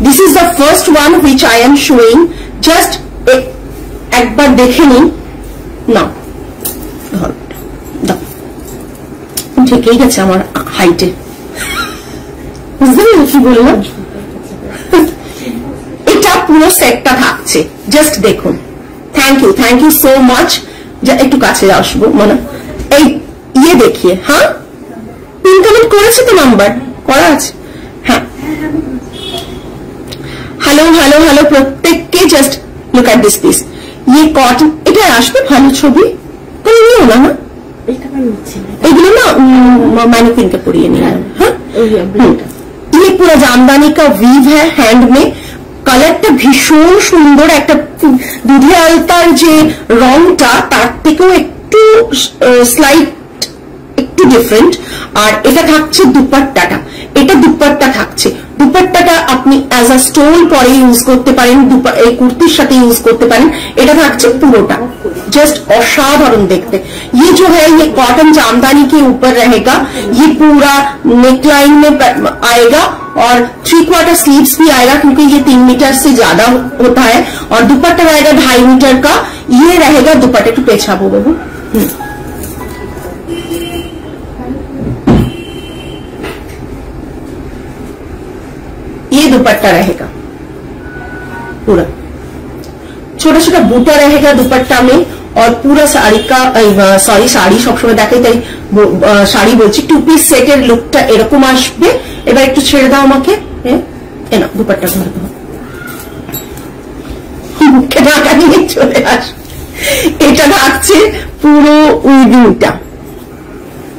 This is the first one which I am showing. Just একবার দেখে নিন না, ঠিকই গেছে আমার হাইটে, বুঝতে পেরেছি কি বললাম। এটা পুরো সেটটা থাকছে, জাস্ট দেখুন। Thank you so much. একটু কাছে আসবো মানে এই ইয়ে দেখিয়ে। হ্যাঁ, পিন কমেন্ট করেছে তো, নাম্বার করা আছে। হ্যাঁ, হ্যালো প্রত্যেককে just look at this piece. ইয়ে কটন, এটা আসবে ভালো ছবি, তুমি নিও না। এগুলো না मैनिक्विन পরিয়ে নিয়ে। হ্যাঁ, ये पूरा जामदानी का वीव है हैंड में। কালারটা ভীষণ সুন্দর, একটা দুধে আলতার যে রংটা তার থেকেও একটু স্লাইট একটু ডিফারেন্ট। আর এটা থাকছে দুপাট্টাটা, এটা দুপাট্টা থাকছে। দুপাট্টাটা আপনি অ্যাজ আ স্টোল পরে ইউজ করতে পারেন, এই কুর্তির সাথে ইউজ করতে পারেন। এটা থাকছে পুরোটা, जस्ट असाधारण देखते। ये जो है ये कॉटन जामदानी के ऊपर रहेगा, ये पूरा नेकलाइन में आएगा और 3/4 स्लीव्स भी आएगा क्योंकि ये 3 मीटर से ज्यादा होता है। और दुपट्टा रहेगा 2.5 मीटर का। ये रहेगा दुपट्टे टू पेछा वो बाबू, ये दुपट्टा रहेगा पूरा, छोटा छोटा बूटा रहेगा दुपट्टा में। और पूरा साड़ी का सॉरी শাড়ি সবসময় দেখাই তাই শাড়ি বলছি, 2 পিস সেটের লুকটা এরকম আসবে। এবার একটু ছেড়ে দাও আমাকে, না দুপাট্টা ধরে দাও, মুখে ঢাকা নিয়ে চলে আস। এটা থাকছে পুরো উইভিংটা,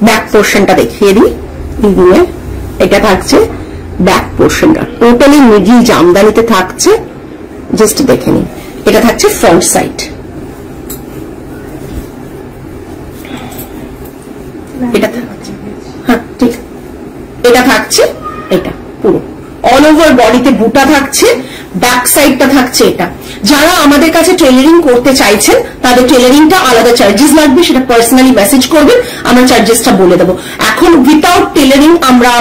ব্যাক পোর্শনটা দেখিয়ে দিই। উইভিং এর এটা থাকছে ব্যাক পোর্শনটা, টোটালি মিডল জামদানিতে থাকছে, জাস্ট দেখে নিন। এটা থাকছে ফ্রন্ট সাইড, এটা থাকছে, হ্যাঁ ঠিক, এটা থাকছে, এটা পুরো অল ওভার বডিতে বুটা থাকছে, ব্যাক সাইডটা থাকছে এটা। যারা আমাদের কাছে টেলারিং করতে চাইছেন তাদের টেলারিংটা আলাদা চার্জেস লাগবে, সেটা পার্সোনালি মেসেজ করবেন, আমরা চার্জেসটা বলে দেবো। এখন উইথাউট টেলারিং আমরা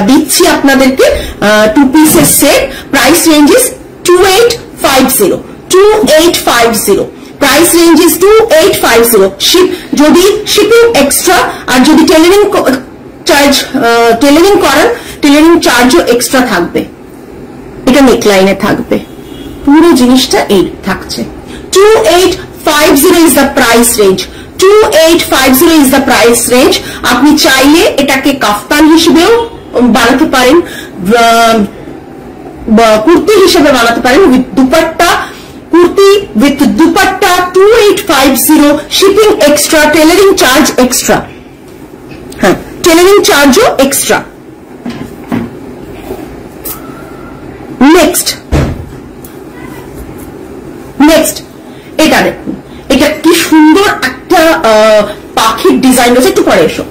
দিচ্ছি আপনাদেরকে 2 পিসের set. Price ranges 2850, price range is 2850। যদি শিপিং এক্সট্রা আর যদি টেলারিং চার্জ টেলারিং করান, টেলারিং চার্জও এক্সট্রা থাকবে। এটা নেকলাইনে থাকবে, পুরো জিনিসটা এই থাকছে। 2850 is the price range, 2850 is the price range. আপনি চাইলে এটাকে কাফতান হিসেবেও বানাতে পারেন, কুর্তি হিসেবে বানাতে পারেন with dupatta. Kurti with dupatta 2850, shipping extra, tailoring charge extra, হ্যাঁ tailoring charge ও extra। নেক্সট এটা দেখুন, এটা কি সুন্দর একটা পাখির ডিজাইন রয়েছে। একটু পরে এসো,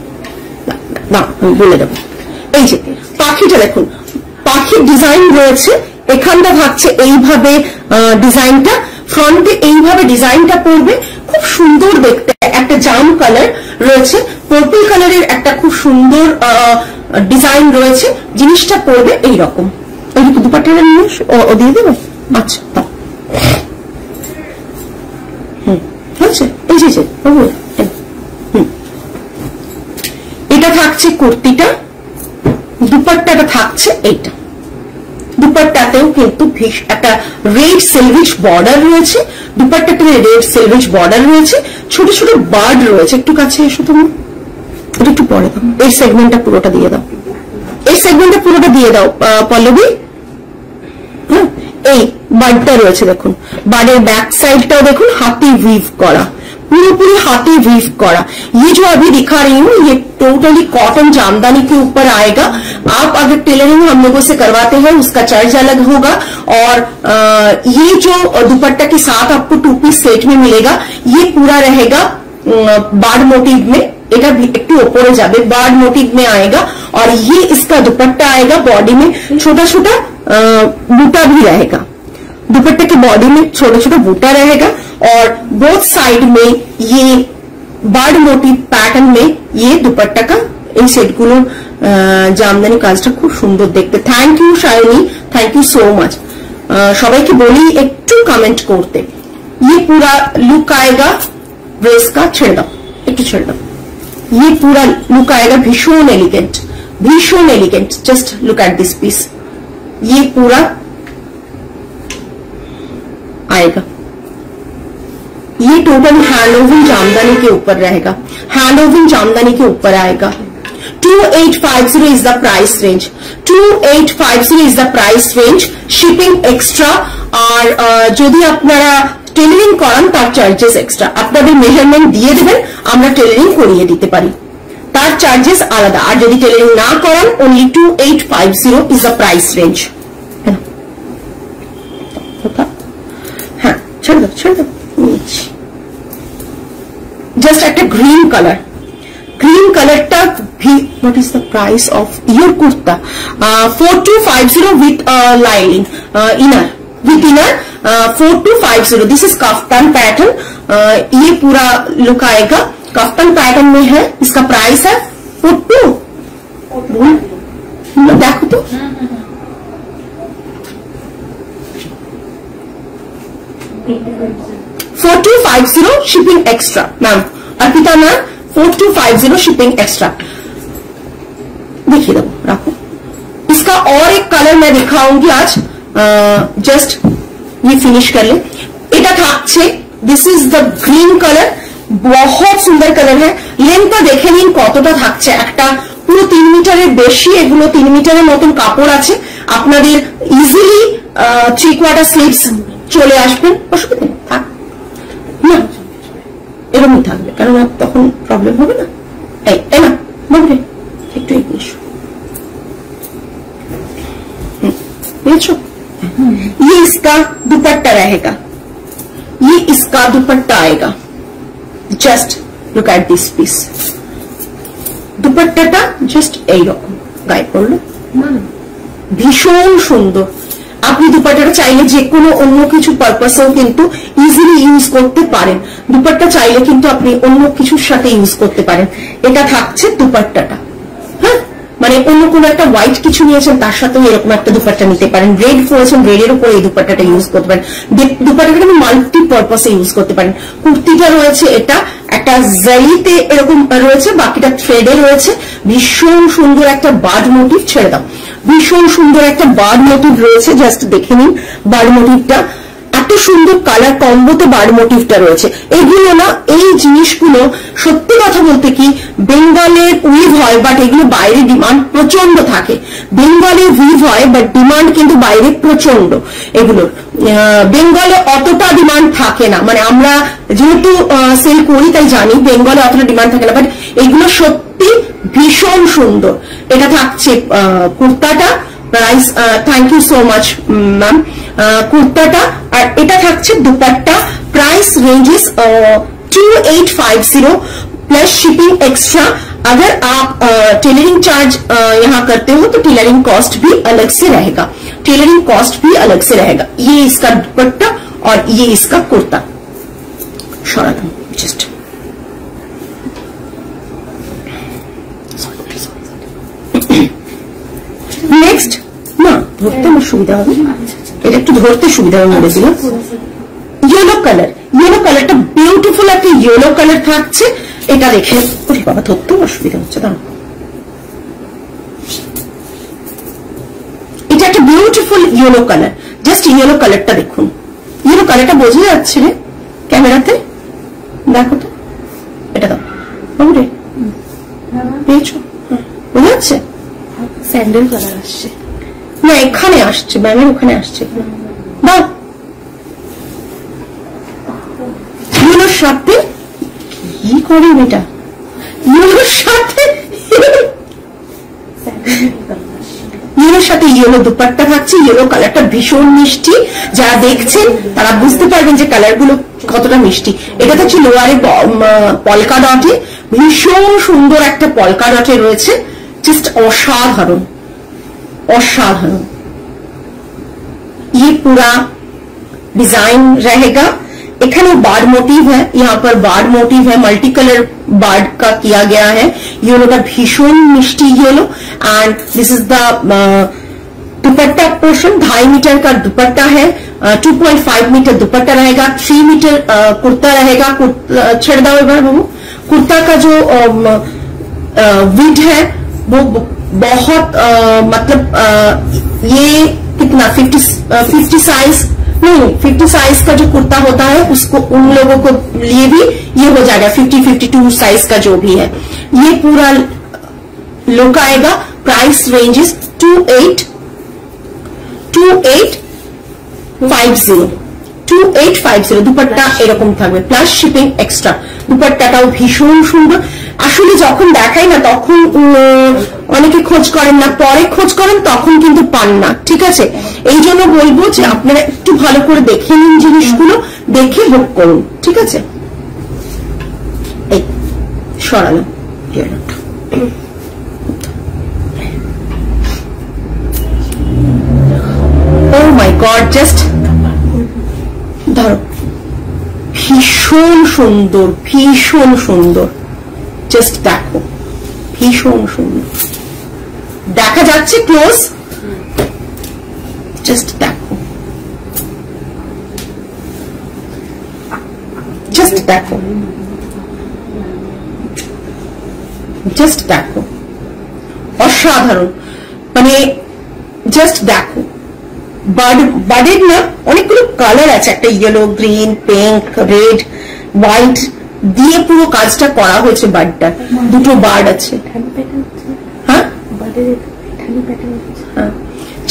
না আমি বলে দেবো। এই যে পাখিটা দেখুন, পাখির ডিজাইন রয়েছে, এখানটা থাকছে এইভাবে ডিজাইনটা, ফ্রন্টে এইভাবে ডিজাইনটা পড়বে, খুব সুন্দর দেখতে। একটা জাম কালার রয়েছে, পার্পল কালারের একটা খুব সুন্দর ডিজাইন রয়েছে, জিনিসটা পড়বে এইরকম। ওই দুপাট্টাটা নিয়ে ও দিয়ে দেবে, আচ্ছা হচ্ছে এই যে এটা থাকছে কুর্তিটা, দুপাট্টাটা থাকছে এইটা। দুপাট্টাতেও কিন্তু একটা রেড সিলভার বর্ডার রয়েছে, দুপাট্টাতে রেড সিলভার বর্ডার রয়েছে, ছোট ছোট বার্ড রয়েছে। একটু কাছে এসো তুমি, এটা একটু পরে দাও, এই সেগমেন্টটা পুরোটা দিয়ে দাও, এই সেগমেন্টটা পুরোটা দিয়ে দাও পল্লবী। হ্যাঁ, এই বার্ডটা রয়েছে দেখুন, बार्डर बैक साइड का देखो हाथी वीव करा, पूरी हाथी वीव करा। ये जो अभी दिखा रही हूँ ये टोटली कॉटन जामदानी के ऊपर आएगा। आप अगर टेलरिंग हम लोगों से करवाते हैं उसका चार्ज अलग होगा। और ये जो दुपट्टा के साथ आपको 2 पीस सेट में मिलेगा, ये पूरा रहेगा बार्ड मोटिव में, এটা একটু উপরে যাবে, বার্ড মোটিভ में आएगा। और ये इसका दुपट्टा आएगा, बॉडी में छोटा छोटा बूटा भी रहेगा, दुपट्टे के बॉडी में छोटा छोटा बूटा रहेगा। और बोथ साइड में ये बार्ड मोटिव पैटर्न में ये दुपट्टा का এই সেটগুলো জামদানি কাজটা খুব সুন্দর দেখতে। Thank you Shiny, thank you so much. সবাইকে বলি একটু কমেন্ট করতে। ये पूरा लुक आएगा ड्रेस का, छेड़ दो একটু ছেড়ে দাও। ये पूरा लुक आएगा भीषण एलिगेंट, भीषण elegant. Just look at this piece, ये पूरा आएगा। ये टोटल हैंडओवन जामदानी के ऊपर रहेगा, हैंडओवन जामदानी के ऊपर आएगा। 2850 is the price range, 2850 is the price range, shipping extra। আর যদি আপনারা টেলারিং করান তার চার্জেস এক্সট্রা, আপনাদের মেজারমেন্ট দিয়ে দেবেন, আমরা টেলারিং করিয়ে দিতে পারি, তার চার্জেস আলাদা। আর যদি টেলারিং না করান only 2850 is the price range। হ্যাঁ ছেড়ে দাও ছেড়ে দাও। জাস্ট একটা গ্রিন কালার, গ্রিন কালারটা what is the price of your kurta? 4250 with lining inner, with inner 4250। This is kaftan pattern. ये पूरा लुक आएगा, कफ्तान पैटर्न में है, इसका प्राइस है 42। देखो तो 4250 shipping extra ma'am, Arpita ma'am 4250 shipping extra. देखिए दो रखो। इसका और एक कलर मैं दिखाऊंगी आज, जस्ट ये फिनिश कर ले। এটা থাকছে, this is the green colour, বহুত সুন্দর কালার है। লেন্থটা দেখে নিন কতটা থাকছে, একটা পুরো 3 মিটারের বেশি, এগুলো 3 মিটারের মতন কাপড় আছে। আপনাদের ইজিলি 3/4 স্লিভস চলে আসবেন, অসুবিধা নেই, থাক না এরকমই থাকবে, কারণ তখন প্রবলেম হবে না। এই না বলবে একটু এগিয়ে এসো, বুঝছো? ये इसका दुपट्टा रहेगा, ये इसका दुपट्टा आएगा। Just look at this piece, दुपट्टाটা জাস্ট এইরকম গায়ে পড়লো, ভীষণ সুন্দর। আপনি দুপাট্টাটা চাইলে যে কোনো অন্য কিছু পারপাসেও কিন্তু ইজিলি ইউজ করতে পারেন। দুপাট্টা চাইলে কিন্তু আপনি অন্য কিছুর সাথে ইউজ করতে পারেন। এটা থাকছে দুপাট্টাটা, হ্যাঁ, মানে অন্য কোনো একটা হোয়াইট কিছু নিয়েছেন তার সাথেও এরকম একটা দুপাট্টা নিতে পারেন। রেড পরেছেন, রেডের উপরে এই দুপাট্টাটা ইউজ করতে পারেন। দুপাট্টাটা মাল্টি পারপাসে ইউজ করতে পারেন। কুর্তিটা রয়েছে এটা একটা জারিতে এরকম রয়েছে, বাকিটা থ্রেডে রয়েছে। ভীষণ সুন্দর একটা বার্ড মোটিভ, ছেড়ে দাও, ভীষণ সুন্দর একটা বার্ড মোটিভ রয়েছে। জাস্ট দেখে নিন বার্ড মোটিভটা, এত সুন্দর কালার কম্বোতে বার্ড মোটিভটা রয়েছে। এগুলো না, এই জিনিসগুলো সত্যি কথা বলতে কি বেঙ্গলের উইভ হয়, বাট এগুলো বাইরে ডিমান্ড প্রচন্ড থাকে। বেঙ্গলে উইভ হয় বাট ডিমান্ড কিন্তু বাইরে প্রচন্ড। এগুলোর বেঙ্গলে অতটা ডিমান্ড থাকে না, মানে আমরা যেহেতু সেল করি তাই জানি বেঙ্গলে অতটা ডিমান্ড থাকে না, বাট এগুলো সত্যি ভীষণ সুন্দর। এটা থাকছে কুর্তাটা, price thank you so much ma'am. কুর্তাটা আর এটা থাকছে dupatta, price ranges 2850 plus shipping extra. अगर आप टेलरिंग चार्ज यहाँ करते हो तो टेलरिंग कॉस्ट भी अलग से रहेगा, टेलरिंग कॉस्ट भी अलग से रहेगा। ये इसका दुपट्टा और ये इसका कुर्ता। जस्ट नेक्स्ट ना ধরতে আমার সুবিধা হবে, এটা একটু ধরতে সুবিধা হবে বলে দিলাম। ইয়েলো কালার, ইয়েলো কালারটা বিউটিফুল একটা ইয়েলো কালার থাকছে। এটা দেখে ওরে বাবা ধরতে অসুবিধা হচ্ছে, দাঁড়াও। এটা একটা beautiful yellow colour, just yellow কালারটা দেখুন। ইয়েলো কালারটা বোঝা যাচ্ছে রে ক্যামেরাতে, দেখো তো, এটা দাও বাবু রে, পেয়েছো? বোঝা যাচ্ছে? স্যান্ডেল কালার আসছে না, এখানে আসছে ম্যামের, ওখানে আসছে দাও। ইয়েলোর সাথে কি করে এটা, ইয়েলোর সাথে ইয়েলোর সাথে ইয়েলো দুপাট্টা থাকছে। ইয়েলো কালারটা ভীষণ মিষ্টি, যারা দেখছেন তারা বুঝতে পারবেন যে কালারগুলো কতটা মিষ্টি। এটা হচ্ছে লোয়ারে পলকা ডটে, ভীষণ সুন্দর একটা পলকা ডটে রয়েছে, জাস্ট অসাধারণ असाधारण। ये पूरा डिजाइन रहेगा, एखाने बार्ड मोटिव है, यहाँ पर बार्ड मोटिव है, मल्टी कलर बार्ड का किया गया है। येलो का भीषण मिष्टी yellow and this is the dupatta portion 2.5 metre का दुपट्टा है, 2.5 मीटर दुपट्टा रहेगा, 3 मीटर कुर्ता रहेगा। छेड़ दाओ एक बार बाबू। कुर्ता का जो विड है वो बहुत मतलब ये कितना 50 साइज नहीं, 50 साइज का जो कुर्ता होता है उसको उन लोगों को लिए भी ये हो जाएगा 50-52 साइज का जो भी है। ये पूरा लुक आएगा। प्राइस रेंजेस 2850 দুপাট্টা এরকম থাকবে প্লাস শিপিং এক্সট্রা। দুপাট্টাটাও ভীষণ সুন্দর। আসলে যখন দেখাই না তখন অনেকে খোঁজ করেন না, পরে খোঁজ করেন তখন কিন্তু পান না, ঠিক আছে? এই জন্য বলবো যে আপনারা একটু ভালো করে দেখে নিন জিনিসগুলো, দেখে বুক করুন, ঠিক আছে? এই সরালাম। Oh my God, just ধরো, ভীষণ সুন্দর, ভীষণ সুন্দর। জাস্ট দেখো, ভীষণ সুন্দর। দেখা যাচ্ছে ক্লোজ? জাস্ট দেখো, জাস্ট দেখো, জাস্ট দেখো, অসাধারণ। মানে জাস্ট দেখো, বার্ডের না অনেকগুলো কালার আছে, একটা yellow, green, pink, red, white দিয়ে পুরো কাজটা করা হয়েছে। বার্ডটা দুটো বার্ড আছে। হ্যাঁ,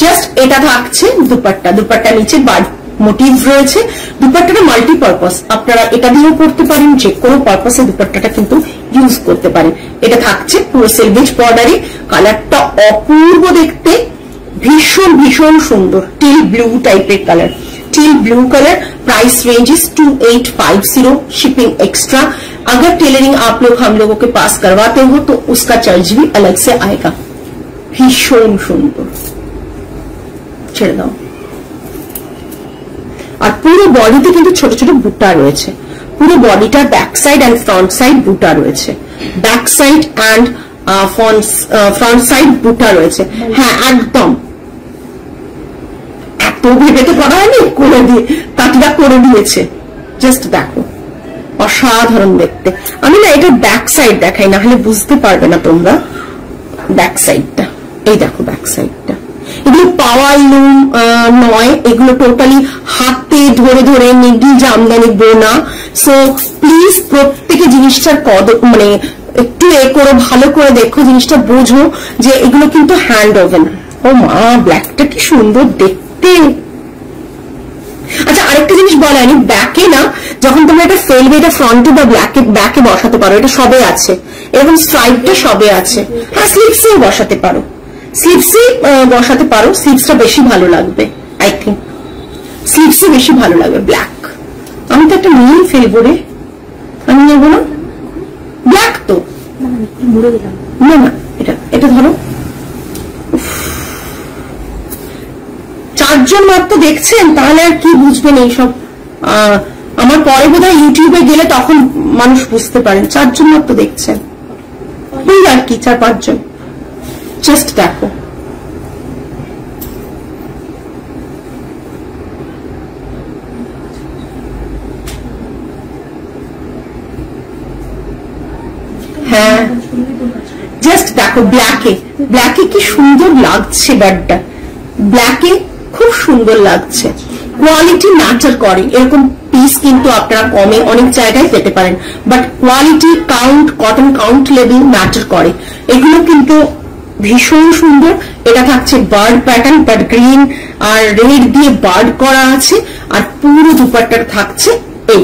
জাস্ট এটা থাকছে দুপাট্টা। দুপাট্টা নিচে বার্ড মোটিভ রয়েছে। দুপাট্টাটা মাল্টিপারপাস, আপনারা এটা দিয়েও করতে পারেন, যে কোনো পারপাসে দুপাট্টাটা কিন্তু ইউজ করতে পারেন। এটা থাকছে পুরো সেলভেজ বর্ডারে। কালারটা অপূর্ব দেখতে, भीषण भीषण सुंदर teal blue type colour, teal blue colour. Price range is 2850, shipping extra. अगर टेलरिंग आप लोग हम लोगों के पास करवाते हो तो उसका चार्ज भी अलग से आएगा। भीषण सुंदर, ছেড়ে দাও। আর পুরো বডিতে কিন্তু ছোট ছোট বুটা রয়েছে। পুরো বডিটা back side and front side বুটা রয়েছে। Back side and front side বুটা রয়েছে। হ্যাঁ, একদম এত ভেবে তো করা হয়নি, করে দিয়ে কাটিটা করে দিয়েছে। জাস্ট দেখো, অসাধারণ দেখতে। আমি না এটা ব্যাক সাইড দেখাই, না হলে বুঝতে পারবে না তোমরা। ব্যাক সাইডটা এই দেখো, ব্যাক সাইডটা। এগুলো পাওয়ার লুম নয়, এগুলো টোটালি হাতে ধরে ধরে নিডল জামদানি বোনা। সো প্লিজ প্রত্যেকে জিনিসটার মানে একটু এ করো, ভালো করে দেখো, জিনিসটা বোঝো যে এগুলো কিন্তু হ্যান্ড ওভেন। ও মা, ব্ল্যাকটা কি সুন্দর দেখতে। আচ্ছা, আরেকটা জিনিস বলা হয়নি, ব্যাকে না যখন তোমরা এটা ফেলবে, এটা ফ্রন্টে বা ব্যাকে বসাতে পারো। এটা সবে আছে, এরকম স্ট্রাইপটা সবে আছে। হ্যাঁ, স্লিভসেও বসাতে পারো, স্লিভসে বসাতে পারো। স্লিভসটা বেশি ভালো লাগবে, আই থিঙ্ক স্লিভসে বেশি ভালো লাগবে। ব্ল্যাক, আমি তো একটা নীল ফেলবো রে, আমি নেবো না ব্ল্যাক। তো না না, এটা ধরো। 4 জন মাত্র দেখছেন, তাহলে আর কি বুঝবেন এইসব। আমার পরে বোধহয় ইউটিউবে গেলে তখন মানুষ বুঝতে পারেন। 4 জন মাত্র দেখছেন, আর কি 4-5 জন। জাস্ট দেখো, হ্যাঁ জাস্ট দেখো। ব্ল্যাকে কি সুন্দর লাগছে, বার্ডটা ব্ল্যাকে খুব সুন্দর লাগছে। কোয়ালিটি ম্যাটার করে, এরকম পিস কিন্তু আপনারা কমে অনেক জায়গায় পেতে পারেন, but quality count, cotton count level matter করে। এগুলো কিন্তু ভীষণ সুন্দর। এটা থাকছে বার্ড প্যাটার্ন, বাট গ্রিন আর রেড দিয়ে বার্ড করা আছে। আর পুরো দুপাট্টাটা থাকছে এই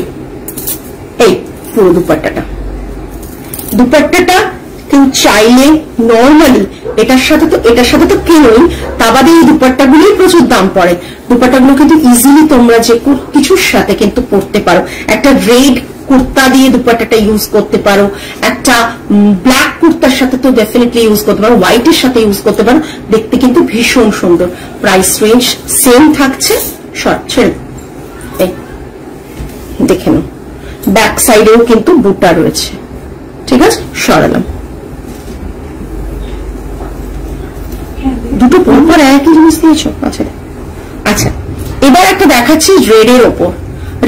পুরো দুপাট্টাটা। দুপাট্টাটা কেউ চাইলে নর্মালি এটার সাথে তো কেনই, তা বাদে এই দুপাট্টাগুলোই প্রচুর দাম পড়ে। দুপাট্টাগুলো কিন্তু ইজিলি তোমরা যে কিছুর সাথে কিন্তু পরতে পারো। একটা রেড কুর্তা দিয়ে দুপাট্টাটা ইউজ করতে পারো, একটা ব্ল্যাক কুর্তার সাথে তো ডেফিনেটলি ইউজ করতে পারো, হোয়াইটের সাথে ইউজ করতে পারো। দেখতে কিন্তু ভীষণ সুন্দর। প্রাইস রেঞ্জ সেম থাকছে। ছেড়ে দেখে নাও, ব্যাক সাইডেও কিন্তু বুটা রয়েছে, ঠিক আছে? সরালাম। দুটো পরপর একই জিনিস দিয়েছো? আচ্ছা আচ্ছা, এবার একটা দেখাচ্ছি রেডের ওপর।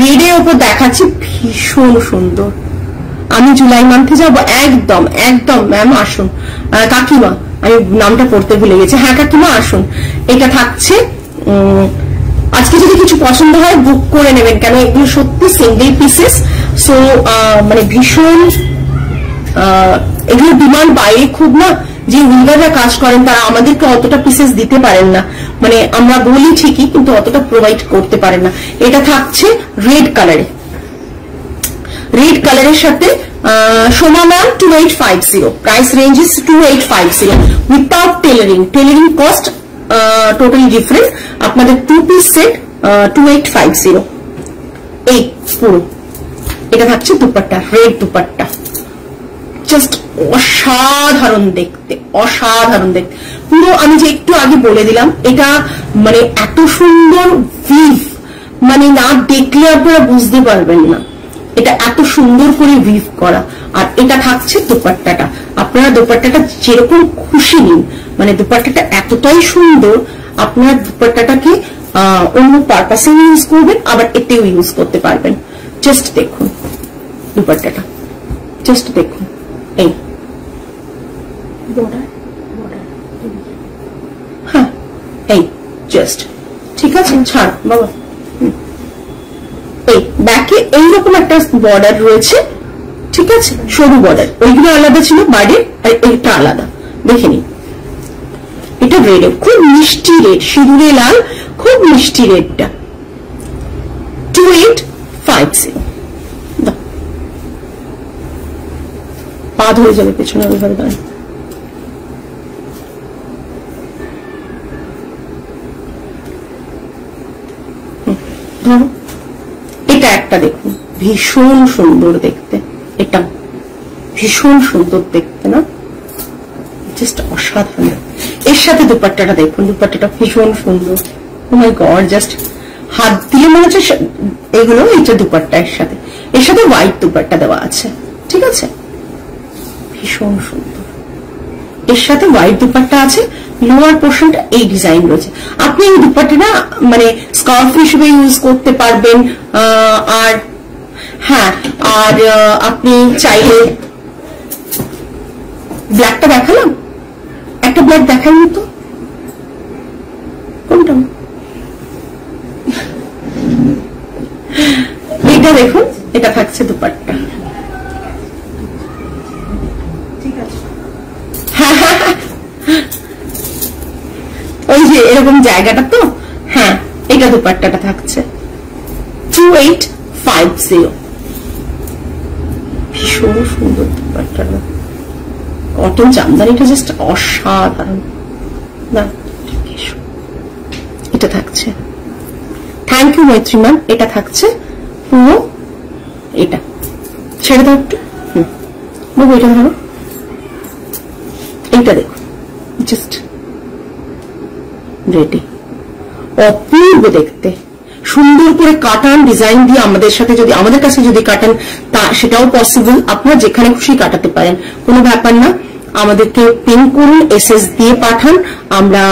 রেডের ওপর দেখাচ্ছি, ভীষণ সুন্দর। আমি জুলাই মান্থে যাবো। একদম একদম ম্যাম আসুন। কাকিমা, আমি নামটা পড়তে ভুলে গেছি। হ্যাঁ কাকিমা আসুন। এটা থাকছে, আজকে যদি কিছু পছন্দ হয় বুক করে নেবেন, কেন এগুলো সত্যি সিঙ্গেল পিসেস। সো মানে ভীষণ এগুলো ডিমান্ড বাইরে খুব না, যে উইভাররা কাজ করেন তারা আমাদেরকে অতটা পিসেস দিতে পারেন না, মানে আমরা বলি ঠিকই কিন্তু অতটা প্রোভাইড করতে পারেন না। এটা থাকছে রেড কালারে, রেড কালারের সাথে Soma ma'am 2850, price range is 2850 without tailoring. Tailoring cost totally different. আপনাদের 2 পিস সেট 2850। এই পুরো এটা থাকছে দুপাট্টা, রেড দুপাট্টা, জাস্ট অসাধারণ দেখতে, অসাধারণ দেখতে পুরো। আমি যে একটু আগে বলে দিলাম, এটা মানে এত সুন্দর ভিভ, মানে না দেখলে আপনারা বুঝতে পারবেন না এটা এত সুন্দর করে ভিভ করা। আর এটা থাকছে দুপাট্টাটা, আপনারা দুপাট্টাটা যেরকম খুশি নিন, মানে দুপাট্টাটা এতটাই সুন্দর, আপনার দুপাট্টাটাকে অন্য পারপাসে ইউজ করবেন, আবার এতেও ইউজ করতে পারবেন। জাস্ট দেখুন দুপাট্টাটা, জাস্ট দেখুন। এই হ্যাঁ এই জাস্ট ঠিক আছে, ছাড় বাবা। এই ব্যাকে এইরকম একটা বর্ডার রয়েছে, ঠিক আছে, সরু বর্ডার, ওইগুলো আলাদা ছিল বার্ডের, আর এইটা আলাদা। দেখে নিন, এটা রেড, খুব মিষ্টি রেড, সিঁদুরে লাল, খুব মিষ্টি রেডটা। 2850। পা ধরে যাবে পেছনে, ওইভাবে দাঁড়ান। ধরো এটা একটা দেখুন, ভীষণ সুন্দর দেখতে, এটা ভীষণ সুন্দর দেখতে না, জাস্ট অসাধারণ। এর সাথে দুপাট্টাটা দেখুন, দুপাট্টাটা ভীষণ সুন্দর। ও মাই গড, জাস্ট হাত দিলে মনে হচ্ছে এগুলো, এইটা দুপাট্টা এর সাথে, এর সাথে হোয়াইট দুপাট্টা দেওয়া আছে, ঠিক আছে, ভীষণ সুন্দর। এর সাথে হোয়াইট দুপাট্টা আছে, লোয়ার পোর্শনটা এই ডিজাইন রয়েছে। আপনি এই দুপাট্টাটা মানে স্কার্ফ হিসেবে ইউজ করতে পারবেন। আর হ্যাঁ, আর আপনি চাইলে ব্ল্যাকটা দেখালাম, একটা ব্ল্যাক দেখাইনি তো, কোনটা? এটা দেখুন, এটা থাকছে দুপাট্টা, ঠিক আছে। ওই যে এরকম জায়গাটা তো, হ্যাঁ এটা দুপাট্টাটা থাকছে 2850। ভীষণ সুন্দর দুপাট্টাটা, কটন জামদানিটা জাস্ট অসাধারণ না। এটা থাকছে, থ্যাংক ইউ মৈত্রী ম্যাম। এটা থাকছে পুরো, এটা ছেড়ে দাও একটু, বাবু এটা ধরো, এইটা দেখো, জাস্ট রেডি, অপূর্ব দেখতে, সুন্দর করে কাটান ডিজাইন দিয়ে আমাদের সাথে, যদি আমাদের কাছে যদি কাটান তা সেটাও পসিবল, আপনারা যেখানে খুশি কাটাতে পারেন, কোনো ব্যাপার না। আমাদেরকে পিন করুন, এসএস দিয়ে পাঠান, আমরা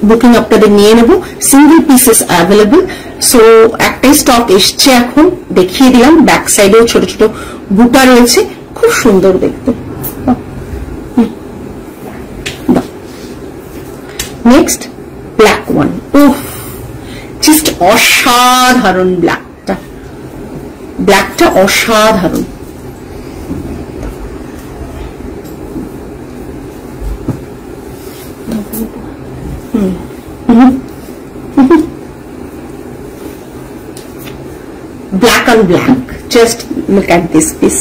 বুকিং আপনাদের নিয়ে নেব। Single pieces available. সো একটাই স্টক এসছে এখন, দেখিয়ে দিলাম। ব্যাক সাইডেও ছোট ছোট বুটা রয়েছে, খুব সুন্দর দেখতে। নেক্সট ব্ল্যাক ওয়ান, উফ জাস্ট অসাধারণ, ব্ল্যাকটা, ব্ল্যাকটা অসাধারণ। Black on black, just look at this piece.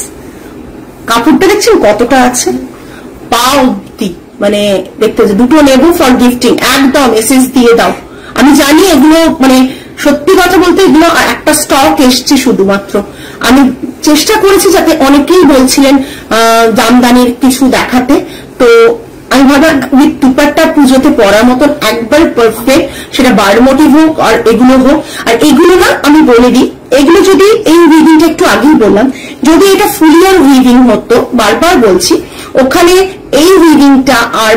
কাপড়টা দেখছেন কতটা আছে, পা অব্দি, মানে দেখতে হচ্ছে। দুটো নেবো ফর গিফটিং, একদম এসএস দিয়ে দাও। আমি জানি এগুলো মানে সত্যি কথা বলতে এগুলো একটা স্টক এসছে শুধুমাত্র। আমি চেষ্টা করেছি যাতে, অনেকেই বলছিলেন জামদানির কিছু দেখাতে, তো আমি ভাবলাম উইথ দুপাট্টা পুজোতে পরার মতন একবার পারফেক্ট, সেটা বার মোটিভ হোক আর এগুলো হোক। আর এগুলো না, আমি বলে দিই, এগুলো যদি এই উইভিংটা একটু আগেই বললাম, যদি এটা ফুলিয়ার উইভিং হতো, বারবার বলছি, ওখানে এই উইভিংটা আর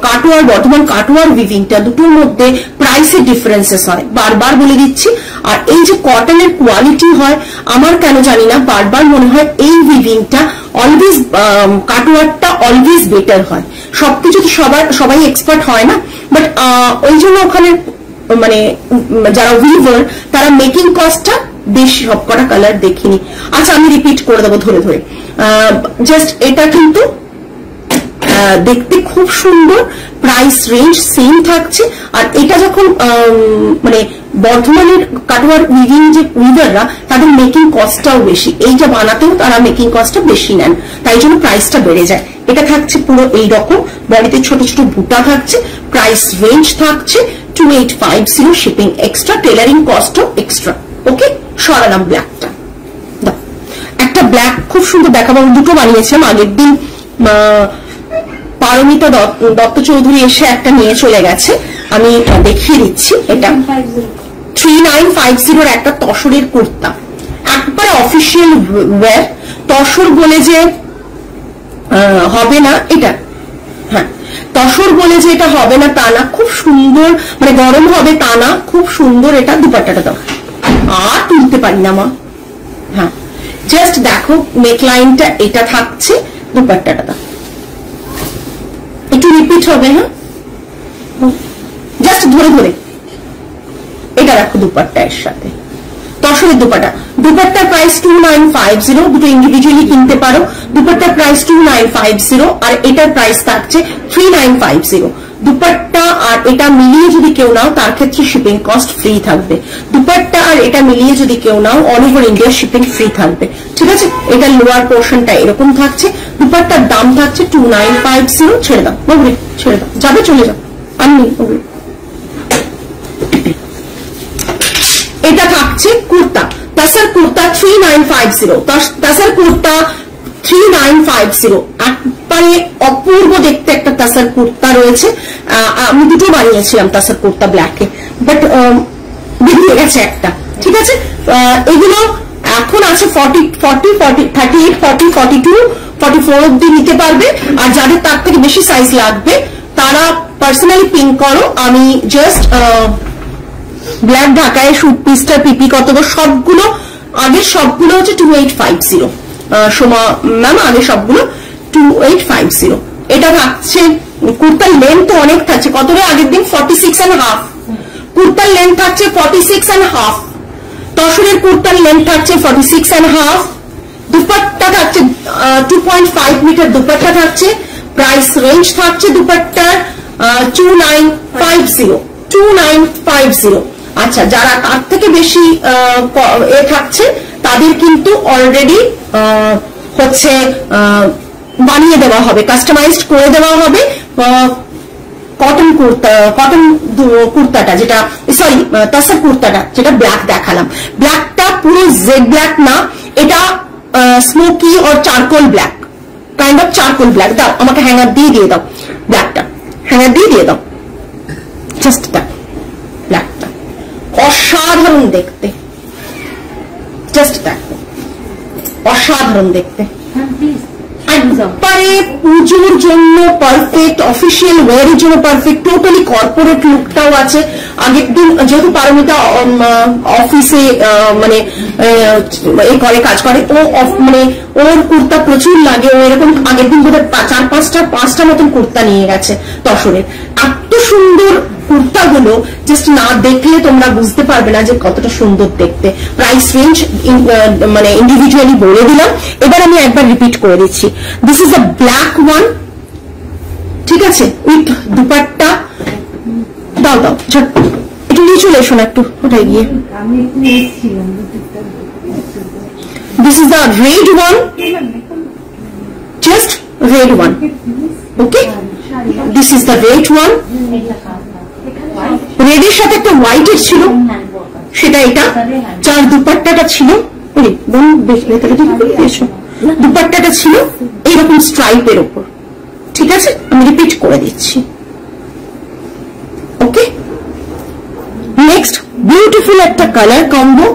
কাটোয়ার বর্ধমান কাটোয়ার উইভিংটা দুটোর মধ্যে প্রাইসের ডিফারেন্সেস হয়, বারবার বলে দিচ্ছি। আর এই যে কটনের কোয়ালিটি হয়, আমার কেন জানি না বারবার মনে হয় এই উইভিংটা অলওয়েজ, কাটোয়ারটা অলওয়েজ বেটার হয়। সবকিছু তো সবাই এক্সপার্ট হয় না, বাট ওই জন্য ওখানে মানে যারা উইভার তারা মেকিং কস্টটা বেশি, সবকটা কালার দেখিনি। আচ্ছা আমি রিপিট করে দেবো ধরে ধরে। জাস্ট এটা কিন্তু দেখতে খুব সুন্দর, প্রাইস রেঞ্জ সেম থাকছে। আর এটা যখন মানে বর্ধমানের কাটোয়ার উইভিং যে উইভাররা তাদের মেকিং কস্টটাও বেশি, এইটা বানাতেও তারা মেকিং কস্টটা বেশি নেন, তাই জন্য প্রাইসটা বেড়ে যায়। এটা থাকছে পুরো এইরকম, বডিতে ছোট ছোট বুটা থাকছে, প্রাইস রেঞ্জ থাকছে 2850, শিপিং এক্সট্রা, টেলারিং কস্টও এক্সট্রা। ওকে, সরালাম ব্ল্যাকটা। একটা ব্ল্যাক খুব সুন্দর দেখাবো, দুটো বানিয়েছিলাম আগের দিন, পারমিতা দত্ত চৌধুরী এসে একটা নিয়ে চলে গেছে, আমি দেখিয়ে দিচ্ছি। এটা 3950 একটা তসরের কুর্তা, একবারে অফিসিয়াল ওয়্যার। তসর বলে যে হবে না এটা, হ্যাঁ তসর বলে যে এটা হবে না তা না, খুব সুন্দর, মানে গরম হবে তা না, খুব সুন্দর। এটা দুপাট্টাটা দাও, আর তুলতে পারি না মা। হ্যাঁ জাস্ট দেখো নেকলাইনটা এটা থাকছে, দুপাট্টাটা দাও, একটু রিপিট হবে। হ্যাঁ জাস্ট ধরে ধরে এটা রাখো দুপাট্টা এর সাথে, তসরের দুপাট্টা। দুপাট্টার প্রাইস 2950, দুটো ইন্ডিভিজুয়ালি কিনতে পারো। দুপাট্টার প্রাইস 2950 আর এটার প্রাইস থাকছে 3950। দুপাট্টা আর এটা মিলিয়ে যদি কেউ নাও তার ক্ষেত্রে শিপিং কস্ট ফ্রি থাকবে। দুপাট্টা আর এটা মিলিয়ে যদি কেউ নাও all over India shipping free থাকবে, ঠিক আছে। এটা লোয়ার পোর্শনটা এরকম থাকছে, দুপাট্টার দাম থাকছে 2950। ছেড়ে দাও ববরি, ছেড়ে দাও, যাবে চলে যাও, আমি ববরি। এটা থাকছে কুর্তা, তাসার কুর্তা 3950, তাসার কুর্তা 3950, একবারে অপূর্ব দেখতে একটা তাসার কুর্তা রয়েছে। আমি দুটো বানিয়েছিলাম তাসার কুর্তা ব্ল্যাকে, বাট বেরিয়ে গেছে একটা, ঠিক আছে। এগুলো এখন আছে 40, 38, 40, 42, 44 অব্দি নিতে পারবে। আর যাদের তার থেকে বেশি সাইজ লাগবে তারা পার্সোনালি পিং করো, আমি জাস্ট ব্ল্যাক ঢাকায় শুট পিসটার পিপি কত, সবগুলো আগে সবগুলো হচ্ছে 2850, সোমা ম্যাম আগে সবগুলো 2850। এটা থাকছে, কুর্তার লেন্থ অনেক থাকছে, কতটা আগের দিন 46.5, কুর্তার লেন্থ থাকছে 46.5, তসরের কুর্তার লেন্থ থাকছে 46.5, দুপাট্টা থাকছে 2.5 মিটার দুপাট্টা থাকছে, প্রাইস রেঞ্জ থাকছে দুপাট্টার 2950। আচ্ছা যারা তার থেকে বেশি এ থাকছে তাদের কিন্তু অলরেডি হচ্ছে বানিয়ে দেওয়া হবে, কাস্টমাইজড করে দেওয়া হবে কটন কুর্তাটা, যেটা সরি তাসার কুর্তাটা যেটা ব্ল্যাক দেখালাম। ব্ল্যাকটা পুরো জেড ব্ল্যাক না, এটা স্মোকি আর charcoal black, kind of charcoal black. দাও আমাকে হ্যাঙ্গার দিয়ে দাও, ব্ল্যাকটা হ্যাঙ্গার দিয়ে দাও, জাস্ট দাও। ব্ল্যাকটা অসাধারণ দেখতে, জাস্ট দেখো অসাধারণ দেখতে, একবারে পুজোর জন্য পারফেক্ট, অফিসিয়াল ওয়ারের জন্য পারফেক্ট, টোটালি কর্পোরেট লুকটাও আছে। আগের দিন যেহেতু পারমিতা অফিসে মানে এ করে কাজ করে, ও মানে ওর কুর্তা প্রচুর লাগে, ও এরকম আগের দিন বোধহয় 4-5টা মতন কুর্তা নিয়ে গেছে তসরের। এত সুন্দর কুর্তাগুলো জাস্ট না দেখলে তোমরা বুঝতে পারবে না যে কতটা সুন্দর দেখতে। প্রাইস রেঞ্জ মানে ইন্ডিভিজুয়ালি বলে দিলাম, এবার আমি একবার রিপিট করে দিচ্ছি। This is a black one, ঠিক আছে, উইথ দুপাট্টা। দাও দাও একটু নিয়ে চলে এসো না, একটু ওটাই গিয়ে। This is the red one, just red one, okay. This is the red one, রেডের সাথে একটা হোয়াইটের ছিল, সেটা এটা। যার দুপাট্টাটা ছিল, দুপাট্টাটা ছিল এইরকম স্ট্রাইপের ওপর, ঠিক আছে। আমি রিপিট করে দিচ্ছি, ওকে। নেক্সট বিউটিফুল একটা কালার কম্বো,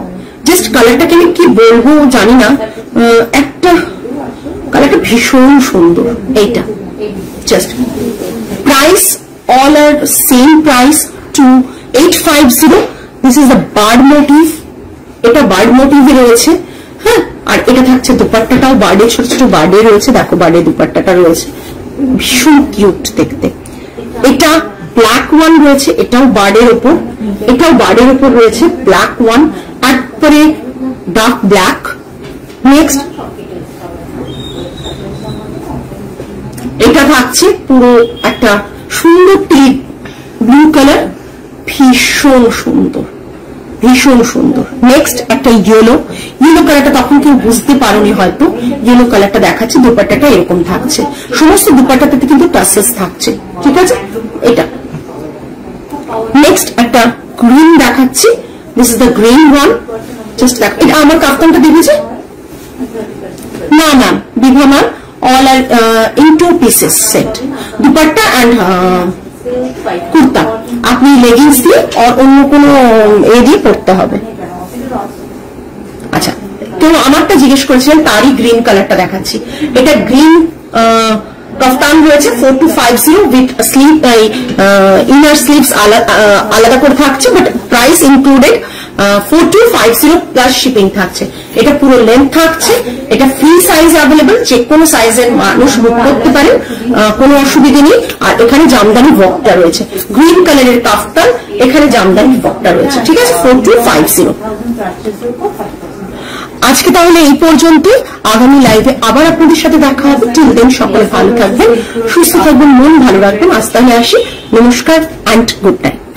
জাস্ট কালারটাকে আমি কি বলবো জানি না, একটা কালারটা ভীষণ সুন্দর। এইটা just price all are same price 2850. This is the bird motif, এটা বার্ড মোটিভে রয়েছে। হ্যাঁ, আর এটা থাকছে দুপাট্টাটাও বার্ডে, ছোট ছোট বার্ডে রয়েছে, দেখো বার্ডে দুপাট্টাটা রয়েছে, ভীষণ কিউট দেখতে। এটা ব্ল্যাক ওয়ান রয়েছে, এটাও বার্ডের উপর, এটাও বার্ডের উপর রয়েছে ব্ল্যাক ওয়ান, তারপরে ডার্ক ব্ল্যাক। নেক্সট এটা থাকছে পুরো একটা সুন্দর টিপ ব্লু কালার, ভীষণ সুন্দর, ভীষণ সুন্দর। নেক্সট একটা ইয়েলো, ইয়েলো কালারটা তখন কেউ বুঝতে পারোনি হয়তো, ইয়েলো কালারটা দেখাচ্ছে, দুপাট্টাটা এরকম থাকছে, সমস্ত দুপাট্টাতে কিন্তু টাসেস থাকছে, ঠিক আছে। এটা নেক্সট একটা গ্রিন দেখাচ্ছি, this is the green one, just দেখ। এটা আমার কাফতানটা দেখেছে না ma'am, Bibha ma'am, all are in 2 pieces set, dupatta and kurta, আপনি লেগিংস দিয়ে আর অন্য কোনো এ দিয়ে পরতে হবে। আচ্ছা, তো আমারটা জিজ্ঞেস করেছিলেন, তারই গ্রিন কালারটা দেখাচ্ছি। এটা গ্রিন কাফতান রয়েছে 4250 উইথ স্লিভ, ইনার স্লিভস আলাদা করে থাকছে, but price included 4250 plus shipping থাকছে। এটা পুরো লেন্থ থাকছে, এটা ফ্রি সাইজ অ্যাভেলেবল, যে কোনো সাইজের মানুষ বুক করতে পারেন, কোনো অসুবিধা নেই। আর এখানে জামদানি ওয়ার্কটা রয়েছে, গ্রিন কালারের কাফতান, এখানে জামদানি ওয়ার্কটা রয়েছে, ঠিক আছে, 4250। আজকে তাহলে এই পর্যন্ত, আগামী লাইভে আবার আপনাদের সাথে দেখা হবে। টিল দেন সকলে ভালো থাকবেন, সুস্থ থাকবেন, মন ভালো রাখবেন। আজ তাহলে আসি, নমস্কার অ্যান্ড গুড নাইট।